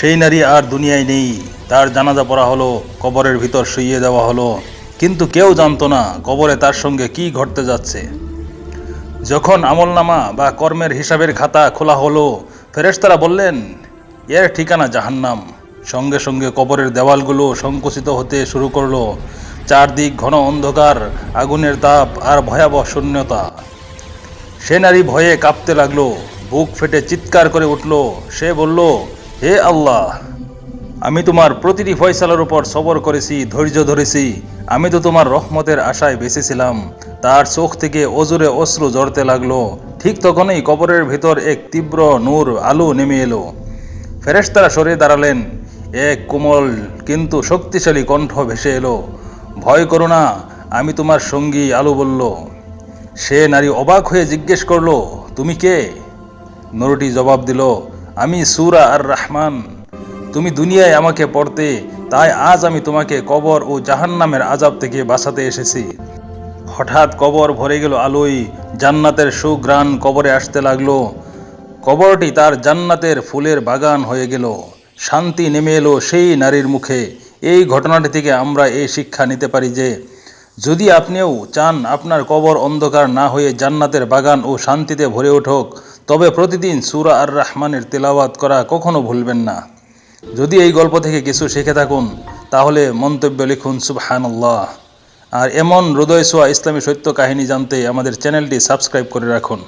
সেই নারী আর দুনিয়ায় নেই। তার জানাজা পড়া হলো, কবরের ভিতর শুইয়ে দেওয়া হলো, কিন্তু কেউ জানতো না কবরে তার সঙ্গে কি ঘটতে যাচ্ছে। যখন আমলনামা বা কর্মের হিসাবের খাতা খোলা হলো, ফেরেশতারা বললেন, এর ঠিকানা জাহান্নাম। সঙ্গে সঙ্গে কবরের দেওয়ালগুলো সংকুচিত হতে শুরু করলো। চারদিক ঘন অন্ধকার, আগুনের তাপ আর ভয়াবহ শূন্যতা। সে নারী ভয়ে কাঁপতে লাগলো, বুক ফেটে চিৎকার করে উঠল। সে বলল, হে আল্লাহ, আমি তোমার প্রতিটি ফয়সালার উপর সবর করেছি, ধৈর্য ধরেছি। আমি তো তোমার রহমতের আশায় বেঁচেছিলাম। তার চোখ থেকে অজুরে অশ্রু ঝরতে লাগলো। ঠিক তখনই কবরের ভেতর এক তীব্র নূর আলো নেমে এলো। ফেরেশতারা সরে দাঁড়ালেন। এক কোমল কিন্তু শক্তিশালী কণ্ঠ ভেসে এলো, ভয় করো না, আমি তোমার সঙ্গী। আলো বলল। সে নারী অবাক হয়ে জিজ্ঞেস করলো, তুমি কে? নূরটি জবাব দিল, আমি সূরা আর রহমান। তুমি দুনিয়ায় আমাকে পড়তে, তাই আজ আমি তোমাকে কবর ও জাহান্নামের আযাব থেকে বাঁচাতে এসেছি। হঠাৎ কবর ভরে গেল আলোয়। জান্নাতের সুঘ্রাণ কবরে আসতে লাগলো। কবরটি তার জান্নাতের ফুলের বাগান হয়ে গেল। শান্তি নেমে এলো সেই নারীর মুখে। এই ঘটনাটি থেকে আমরা এই শিক্ষা নিতে পারি যে, যদি আপনিও চান আপনার কবর অন্ধকার না হয়ে জান্নাতের বাগান ও শান্তিতে ভরে উঠুক, তবে প্রতিদিন সূরা আর রহমানের তেলাওয়াত করা কখনো ভুলবেন না। যদি এই গল্প থেকে কিছু শিখে থাকুন, তাহলে মন্তব্য লিখুন সুবহানাল্লাহ। আর এমন হৃদয় ছোঁয়া ইসলামী সত্য কাহিনী জানতে আমাদের চ্যানেলটি সাবস্ক্রাইব করে রাখুন।